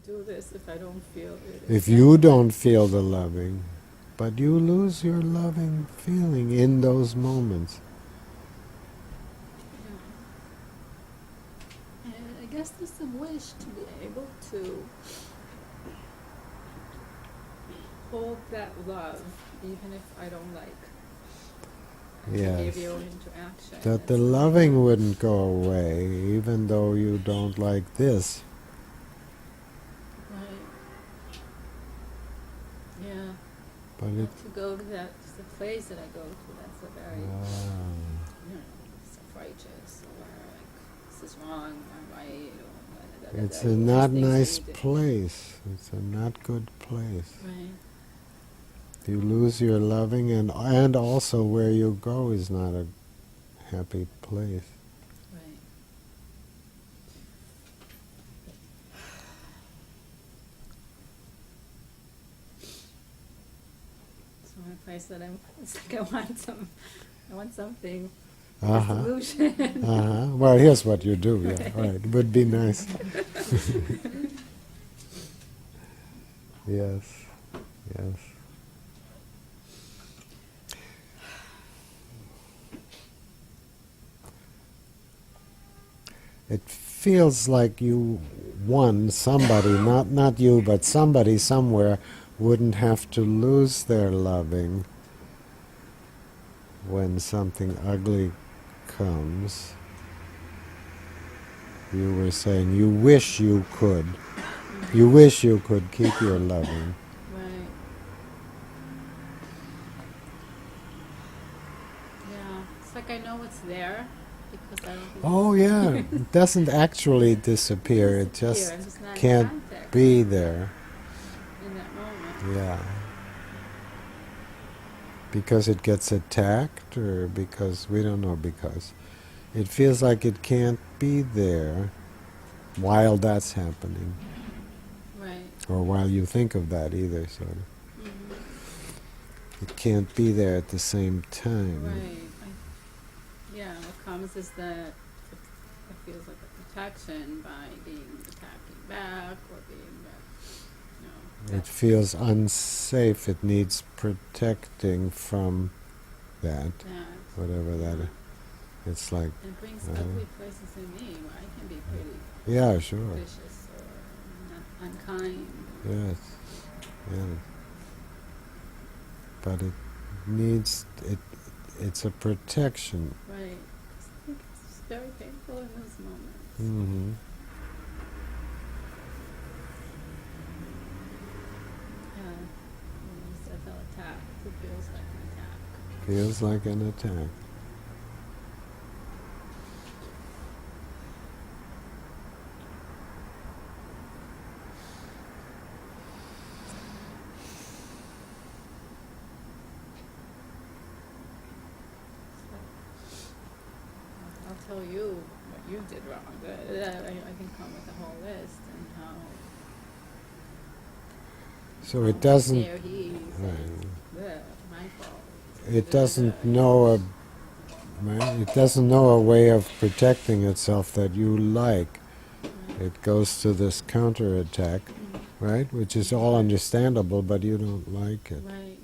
do this if I don't feel it? If you don't feel the loving, but you lose your loving feeling in those moments. Yeah. And I guess there's some wish to be able to hold that love, even if I don't like Yes. behavioral interaction. That the loving wouldn't go away, even though you don't like this. Right. Yeah. But Not to go to that, the place that I go to, that's a very, self-righteous, or like, this is wrong, I'm right, or it's a not nice place. It's a not good place. Right. You lose your loving, and also where you go is not a happy place. Right. So in a place that it's like I want something, solution. Well, here's what you do, yeah, right. It would be nice. Yes, yes. It feels like you won somebody, not you, but somebody somewhere wouldn't have to lose their loving when something ugly comes. You were saying you wish you could. You wish you could keep your loving. Right. Yeah. It's like I know it's there because I don't. Oh yeah, it doesn't actually disappear. It just can't be there. In that moment. Yeah. Because it gets attacked, or because we don't know, because it feels like it can't be there while that's happening. Right. Or while you think of that either, sort of. It can't be there at the same time. Right. What comes is that it feels like a protection by being attacking back or being, It feels unsafe. It needs protecting from that, whatever that is. It's like... It brings ugly places in me where I can be pretty vicious or unkind. Yes, yes. But it needs... It's a protection. Right. I think it's very painful in those moments. Mm-hmm. I felt attacked. It feels like an attack. Feels like an attack. I'll tell you what you did wrong. I can come with a whole list and how. So it doesn't... my fault. It doesn't know it doesn't know a way of protecting itself that you like. It goes to this counterattack, right? Which is all understandable, but you don't like it. Right.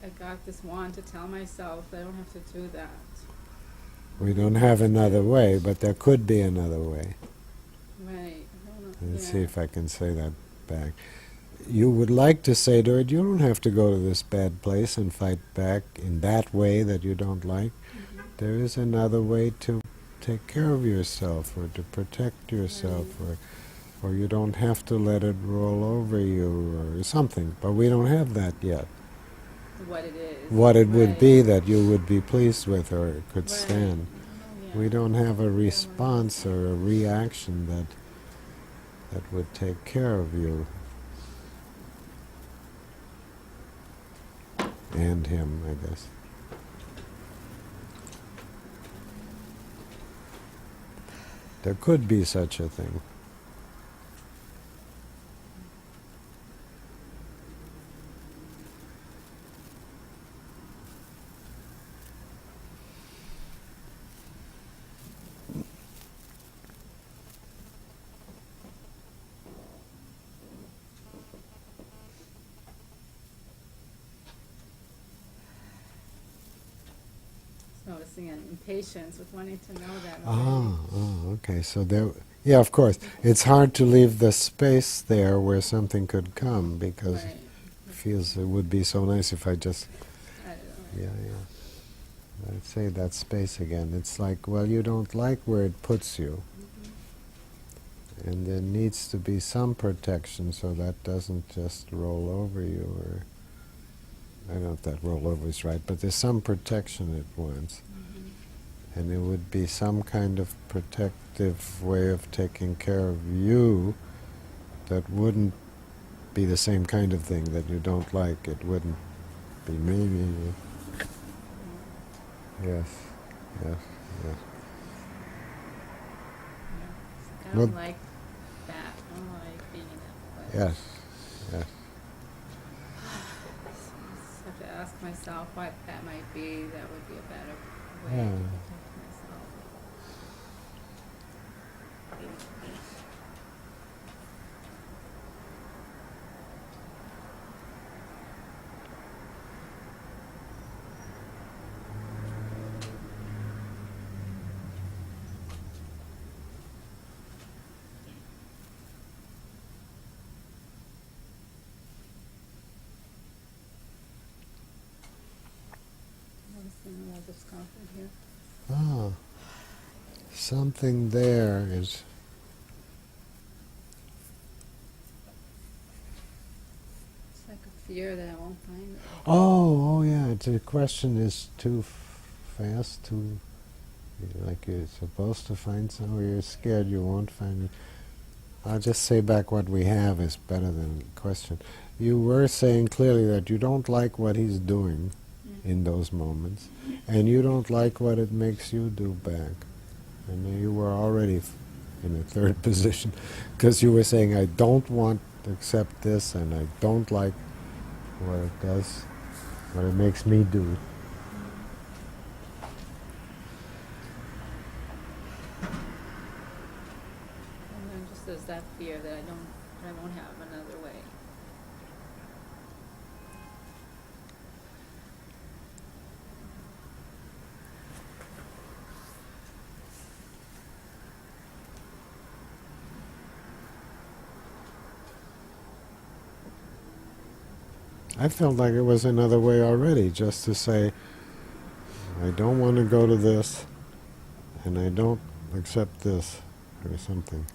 I got this wand to tell myself I don't have to do that. We don't have another way, but there could be another way. Right. Let's see if I can say that back. You would like to say to it, you don't have to go to this bad place and fight back in that way that you don't like. There is another way to take care of yourself or to protect yourself, or you don't have to let it roll over you or something. But we don't have that yet. What it is. What it would be that you would be pleased with or could stand. We don't have a response or a reaction that would take care of you and him, I guess. There could be such a thing. Noticing an impatience with wanting to know that Ah, already. okay. So there, yeah, of course. It's hard to leave the space there where something could come because Right. it feels it would be so nice if I just, I don't know. yeah, yeah. I'd say that space again. It's like, well, you don't like where it puts you, and there needs to be some protection so that doesn't just roll over you, or I don't know if that roll over is right, but there's some protection it wants. And it would be some kind of protective way of taking care of you that wouldn't be the same kind of thing that you don't like. It wouldn't be me. Yes, yes, yes. Yeah. I Well, don't like that. I don't like being in that place. yes, yes. I just have to ask myself what that might be. That would be a better way Yeah. to protect myself. Noticing a little discomfort here. Ah, something there is. It's like a fear that I won't find it. Oh, yeah. The question is too fast, too. Like you're supposed to find somewhere, you're scared you won't find it. I'll just say back what we have is better than the question. You were saying clearly that you don't like what he's doing in those moments, and you don't like what it makes you do back. And you were already in a third position, because you were saying, I don't want to accept this, and I don't like what it does, what it makes me do. And then just there's that fear that I won't have another way. I felt like it was another way already, just to say, I don't want to go to this, and I don't accept this, or something.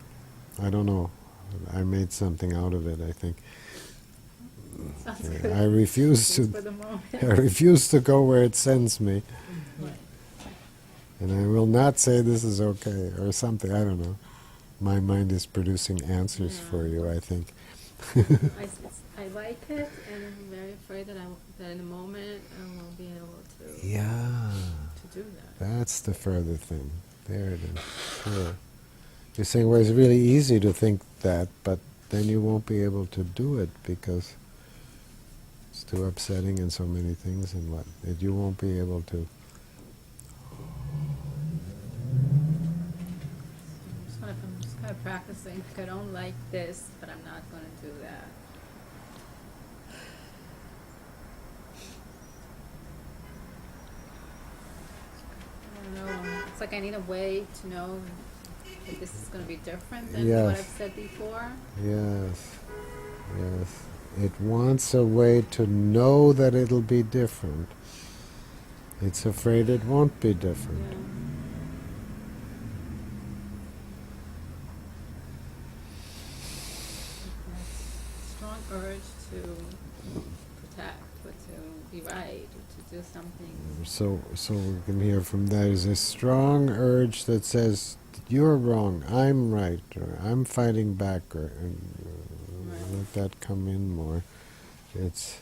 I don't know. I made something out of it, I think. Sounds Yeah, good. I refuse Just to. for the moment. I refuse to go where it sends me, Right. and I will not say this is okay or something. I don't know. My mind is producing answers Yeah. for you, I think. I like it, and I'm very afraid that in a moment I won't be able to Yeah, do that. that's the further thing. There it is. Sure. You're saying, well, it's really easy to think that, but then you won't be able to do it because it's too upsetting and so many things, and what that you won't be able to. I'm just kind of practicing. Like, I don't like this, but I'm not going to do that. I don't know. It's like I need a way to know that this is going to be different than what Yes. I've said before. Yes, yes. It wants a way to know that it'll be different. It's afraid it won't be different. Yeah. That strong urge to protect, or to be right, or to do something. So we can hear from that is a strong urge that says, you're wrong, I'm right, or I'm fighting back, or Right. let that come in more. It's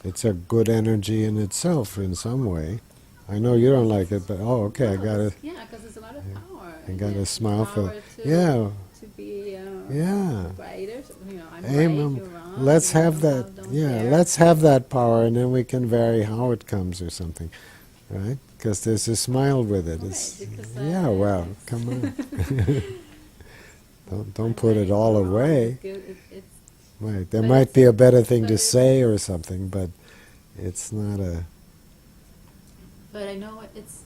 it's a good energy in itself in some way, I know you don't like it, but okay, I got it. Yeah, because there's a lot of power. I in got it. a smile for Power that. to Yeah, be yeah. brighter. So, I'm Hey, right, Mom, you're wrong. let's have Don't that. love, don't Yeah, care. let's have that power, and then we can vary how it comes or something, right? Because there's a smile with it. Right, It's because yeah. Well, it's come on. Don't I'm put it right, all you're wrong. away. It's Right. There but might be a better thing but to it's say or something, but it's not a. but I know it's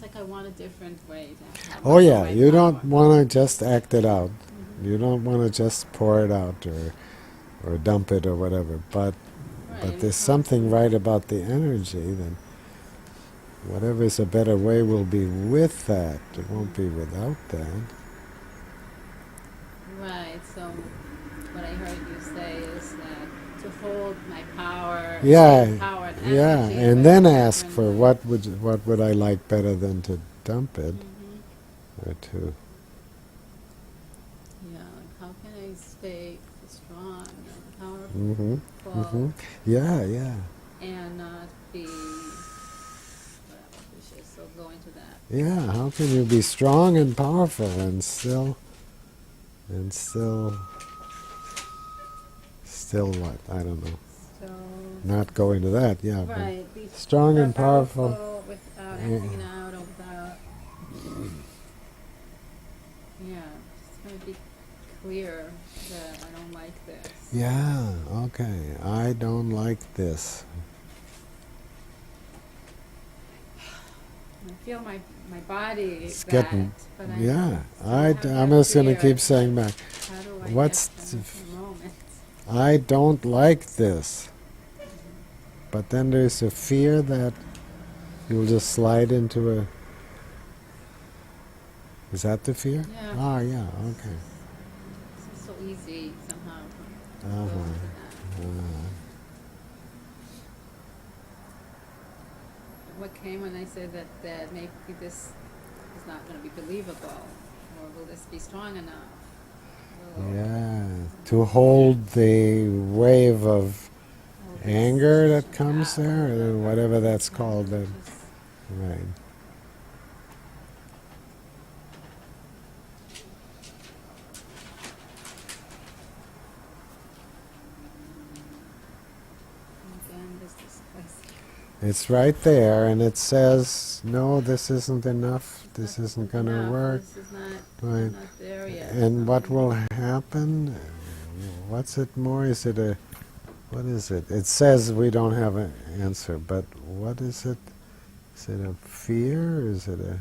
like I want a different way to have Oh yeah, my you power. don't want to just act it out. Mhm. You don't want to just pour it out or dump it or whatever. Right, But it there's comes something from right about the energy. Then whatever's a better way will be with that. It won't be without that. right. So what I heard you say is that to hold my power, Yeah, same power and yeah, energy, and but then ask for differently. what would I like better than to dump it Hmm. or to. Yeah, like how can I stay strong and Mhm. powerful Mhm. Yeah, yeah. and not be whatever vicious? So go into that. Yeah, how can you be strong and powerful and still what? I don't know. So Not go into that, yeah, but right, be strong and powerful. powerful without eh, acting out or without yeah, just trying to be clear that I don't like this. Yeah, okay. I don't like this. I feel my body It's that, getting, but I yeah. still have I'm that just going to fear. keep It's like, saying back, how do I get what's, them in the moment? I don't like this. Mhm. But then there's a fear that you'll just slide into a, is that the fear? Yeah. Ah, yeah, okay. It's so easy somehow to go Uh-huh. into that. What came when I said that maybe this is not going to be believable, or will this be strong enough? Yeah, to hold the wave of Will anger this that comes out or there, or whatever? whatever that's Yeah, called. That, just right. again, this place. It's right there, and it says, no, this isn't enough. This This isn't isn't going to enough. work. This is not. Right. I'm not there yet. And what So will happen? What's it more? Is it a, what is it? It says we don't have an answer, but what is it? Is it a fear? Is it a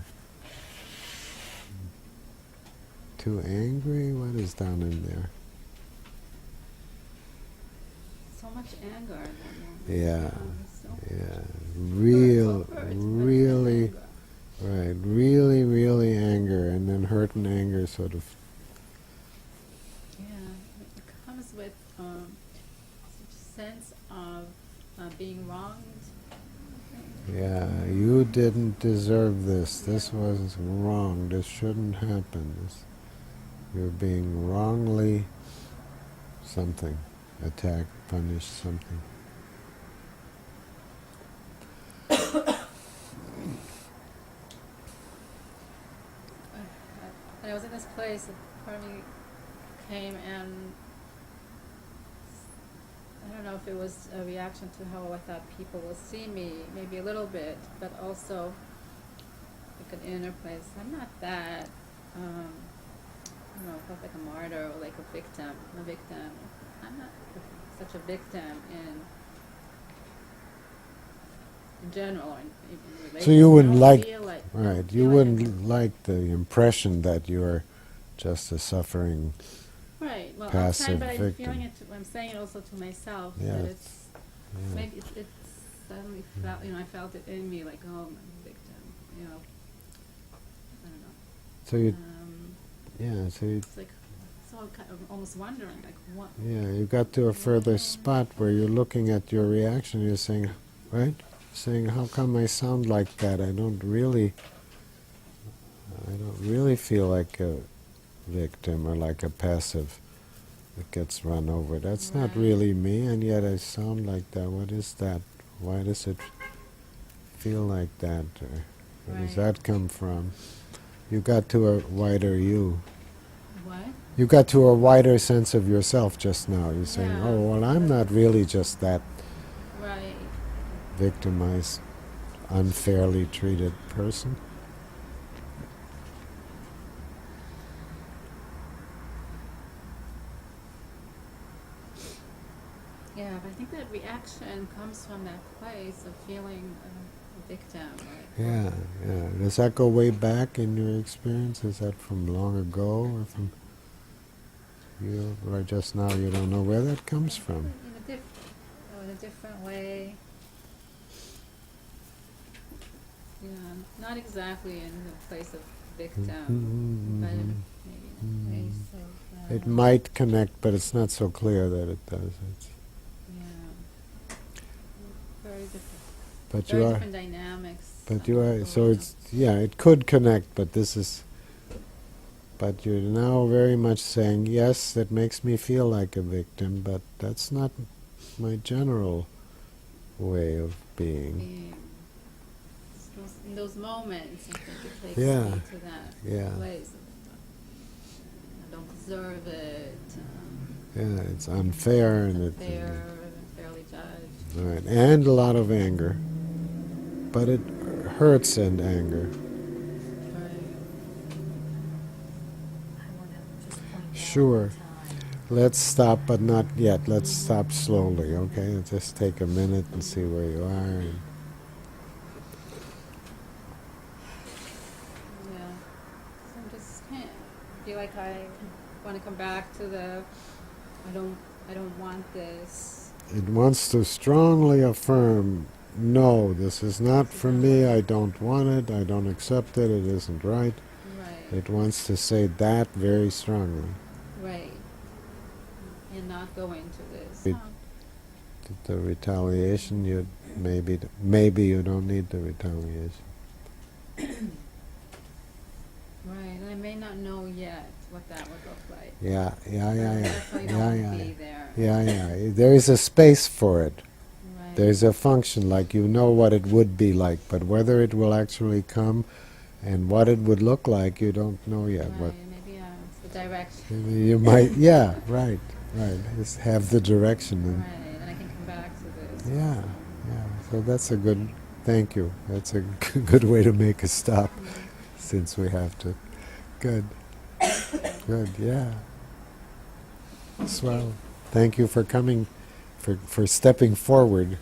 too angry? What is down in there? so much anger in that moment. Yeah, So yeah. hurts, so hurts, but Really, anger. right. Really anger, and then hurt and anger sort of. Yeah, it comes with such a sense of being wronged. I think. Yeah, you didn't deserve this. This Yeah. was wrong. This shouldn't happen. You're being wrongly something, attacked, punished, something. When I was in this place, a part of me came and I don't know if it was a reaction to how I thought people will see me, maybe a little bit, but also like an inner place. I'm not that, I don't know, I felt like a martyr or like a victim. I'm a victim. I'm not such a victim in general or in relationships. So you I wouldn't don't like, feel like, I right, don't you feel like wouldn't like the impression that you're just a suffering right. Well, I'm saying, passive but I'm victim. feeling it. I'm saying it also to myself Yeah, that it's- it's yeah. maybe it's suddenly felt. I felt it in me, like, oh, I'm a victim. I don't know. So you, Um, yeah, so you, it's like so I'm kind of almost wondering, like, what? yeah, you got to a further spot where you're looking at your reaction. You're saying, right, saying, how come I sound like that? I don't really feel like a victim or like a passive that gets run over. That's not Right. really me, and yet I sound like that. What is that? Why does it feel like that? Or where does Right. that come from? You got to a wider you. What? You got to a wider sense of yourself just now. You're saying, Yeah. oh, well, I'm not really just that Right. victimized, unfairly treated person. Yeah, but I think that reaction comes from that place of feeling a victim. Like, Yeah, yeah. Does that go way back in your experience? Is that from long ago, or from you, or just now you don't know where that comes from? in a different way. Yeah, not exactly in the place of victim, but maybe in a place of It might connect, but it's not so clear that it does. It's, yeah, very different, but very you are, different dynamics. but you are. going So on. it's it could connect, but this is. But you're now very much saying, yes, that makes me feel like a victim, but that's not my general way of being. Being in those moments, I think it takes Yeah, me to that yeah. place. I don't deserve it. Yeah, it's unfair and Unfair, unfairly judged. right, and a lot of anger. But it hurts and anger. Right. Sure. Let's stop, but not yet. Let's stop slowly, okay? Just take a minute and see where you are. And Yeah. So I'm just kind of feel like I want to come back to the I don't want this. it wants to strongly affirm, no, this is not for me. I don't want it. I don't accept it. It isn't right. Right. It wants to say that very strongly. Right. And not go into this. It- The retaliation, maybe you don't need the retaliation. Right. And I may not know yet what that would look like. Yeah. I definitely don't want to be there. Yeah. There is a space for it. Right. There's a function, like you know what it would be like, but whether it will actually come and what it would look like, you don't know yet. Right. What Maybe it's the direction. you might, yeah, right. Just have the direction. And Right. And I can come back to this. yeah. So that's a good. Thank you. That's a good way to make a stop, since we have to. Good. Good. Yeah. Swell. Thank you for coming, for stepping forward.